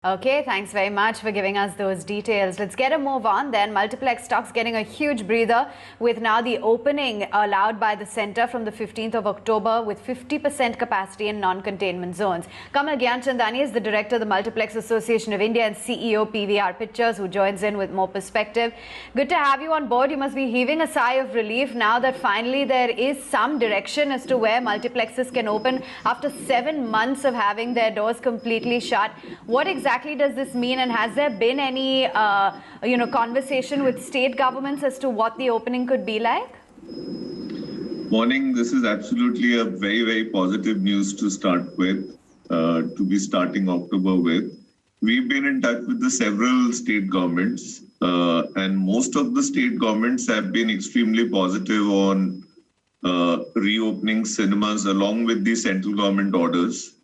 Okay, thanks very much for giving us those details. Let's get a move on then. Multiplex stocks getting a huge breather with now the opening allowed by the centre from the 15th of October with 50% capacity in non-containment zones. Kamal Gianchandani is the director of the Multiplex Association of India and CEO PVR Pictures, who joins in with more perspective. Good to have you on board. You must be heaving a sigh of relief now that finally there is some direction as to where multiplexes can open after 7 months of having their doors completely shut. What exactly does this mean, and has there been any conversation with state governments as to what the opening could be like? Morning. This is absolutely a very, very positive news to start with, to be starting October with. We've been in touch with the several state governments, and most of the state governments have been extremely positive on reopening cinemas along with the central government orders.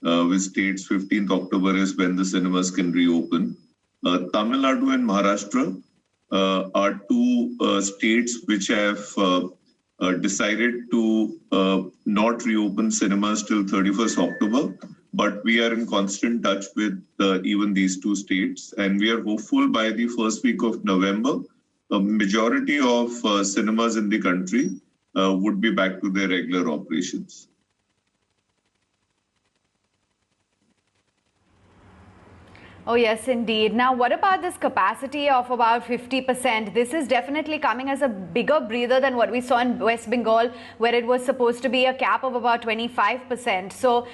With states 15th October is when the cinemas can reopen. Tamil Nadu and Maharashtra are two states which have decided to not reopen cinemas till 31st October, but we are in constant touch with even these two states, and we are hopeful by the first week of November, a majority of cinemas in the country would be back to their regular operations. Oh, yes, indeed. Now, what about this capacity of about 50%? This is definitely coming as a bigger breather than what we saw in West Bengal, where it was supposed to be a cap of about 25%. So,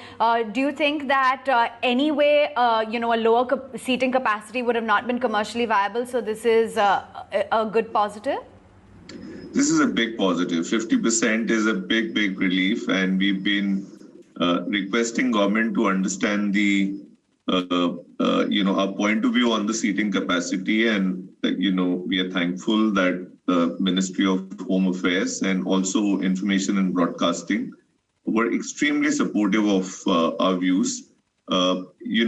do you think that anyway, a lower seating capacity would have not been commercially viable? So, this is a good positive? This is a big positive. 50% is a big, big relief, and we've been requesting government to understand the our point of view on the seating capacity, and we are thankful that the Ministry of Home Affairs and also Information and Broadcasting were extremely supportive of our views. As you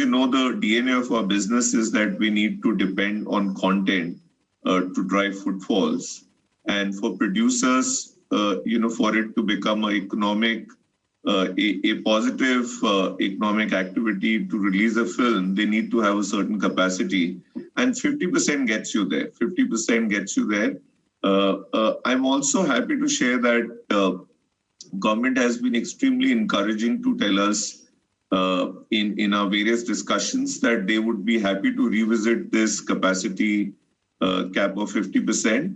know, the DNA of our business is that we need to depend on content to drive footfalls, and for producers, for it to become an economic a positive economic activity to release a film, they need to have a certain capacity, and 50% gets you there. 50% gets you there. I'm also happy to share that government has been extremely encouraging to tell us in our various discussions that they would be happy to revisit this capacity cap of 50%.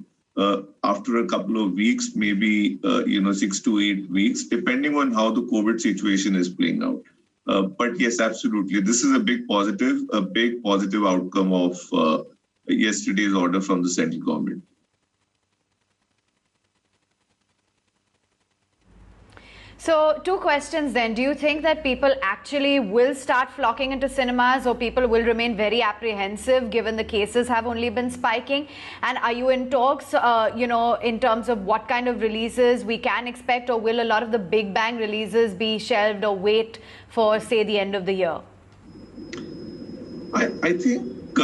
After a couple of weeks, maybe 6 to 8 weeks, depending on how the COVID situation is playing out. But yes, absolutely, this is a big positive outcome of yesterday's order from the central government. So, two questions then. Do you think that people actually will start flocking into cinemas, or people will remain very apprehensive given the cases have only been spiking? And are you in talks, in terms of what kind of releases we can expect, or will a lot of the big bang releases be shelved or wait for, say, the end of the year? I think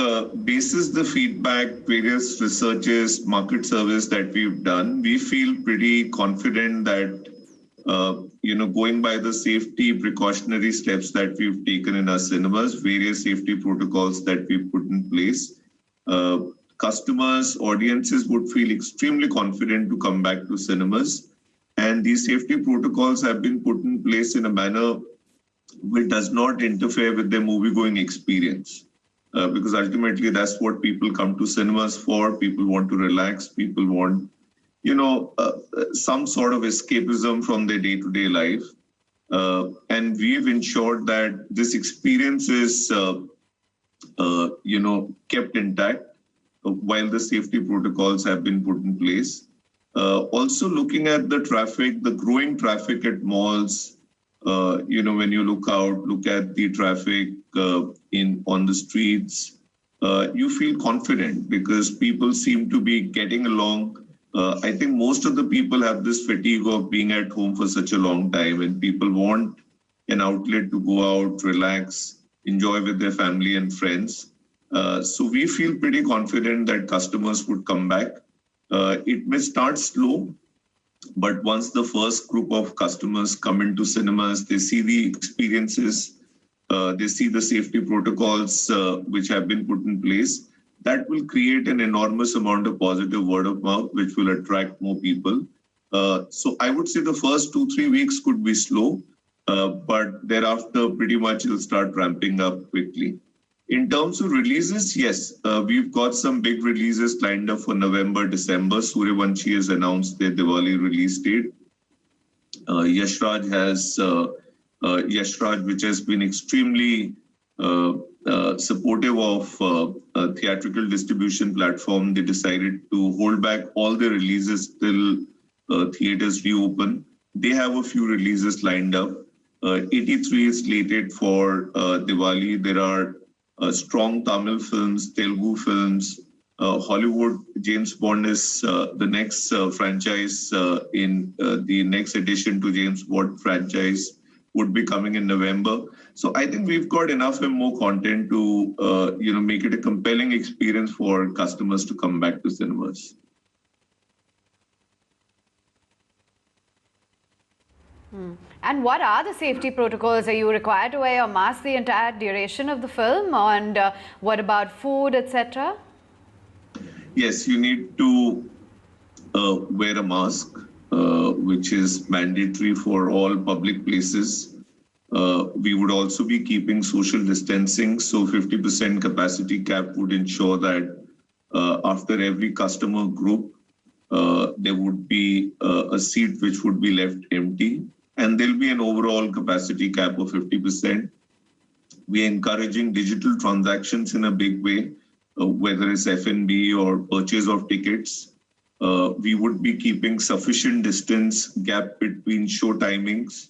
basis the feedback, various researches, market surveys that we've done, we feel pretty confident that going by the safety precautionary steps that we've taken in our cinemas, various safety protocols that we've put in place, customers, audiences would feel extremely confident to come back to cinemas. And these safety protocols have been put in place in a manner which does not interfere with their movie-going experience. Because ultimately that's what people come to cinemas for. People want to relax. People want some sort of escapism from their day-to-day life. And we've ensured that this experience is, kept intact while the safety protocols have been put in place. Also looking at the traffic, the growing traffic at malls, when you look at the traffic on the streets, you feel confident because people seem to be getting along. I think most of the people have this fatigue of being at home for such a long time, and people want an outlet to go out, relax, enjoy with their family and friends. So we feel pretty confident that customers would come back. It may start slow, but once the first group of customers come into cinemas, they see the experiences, they see the safety protocols which have been put in place. That will create an enormous amount of positive word of mouth, which will attract more people. So I would say the first 2-3 weeks could be slow, but thereafter pretty much it'll start ramping up quickly. In terms of releases, yes, we've got some big releases lined up for November, December. Sooryavanshi has announced their Diwali release date. Yash Raj, which has been extremely supportive of a theatrical distribution platform, they decided to hold back all the releases till theaters reopen. They have a few releases lined up. 83 is slated for Diwali. There are strong Tamil films, Telugu films, Hollywood. James Bond is the next franchise in the next edition to James Bond franchise would be coming in November. So I think we've got enough and more content to make it a compelling experience for customers to come back to cinemas. And what are the safety protocols? Are you required to wear your mask the entire duration of the film? And what about food, etc.? Yes, you need to wear a mask, which is mandatory for all public places. We would also be keeping social distancing. So 50% capacity cap would ensure that after every customer group, there would be a seat which would be left empty. And there'll be an overall capacity cap of 50%. We're encouraging digital transactions in a big way, whether it's F&B or purchase of tickets. We would be keeping sufficient distance gap between show timings,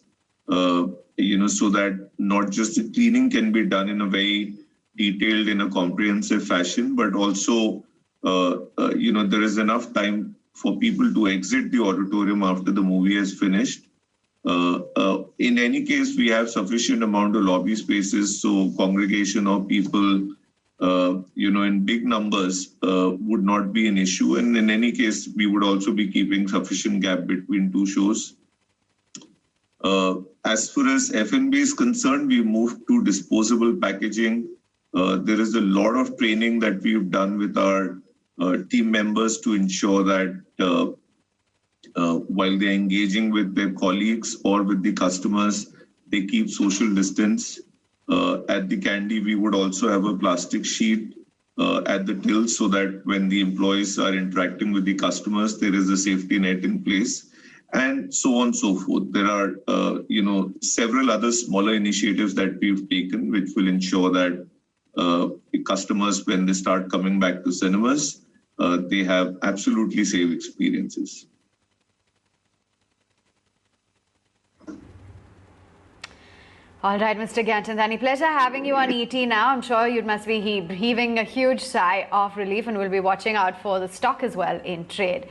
so that not just the cleaning can be done in a very detailed, in a comprehensive fashion, but also, there is enough time for people to exit the auditorium after the movie has finished. In any case, we have sufficient amount of lobby spaces, so congregation of people, in big numbers would not be an issue. And in any case, we would also be keeping sufficient gap between two shows. As far as F&B is concerned, we moved to disposable packaging. There is a lot of training that we've done with our team members to ensure that while they're engaging with their colleagues or with the customers, they keep social distance. At the candy, we would also have a plastic sheet at the till so that when the employees are interacting with the customers, there is a safety net in place, and so on and so forth. There are, several other smaller initiatives that we've taken, which will ensure that the customers, when they start coming back to cinemas, they have absolutely safe experiences. All right, Mr. Gianchandani, pleasure having you on ET now. I'm sure you must be heaving a huge sigh of relief, and we'll be watching out for the stock as well in trade.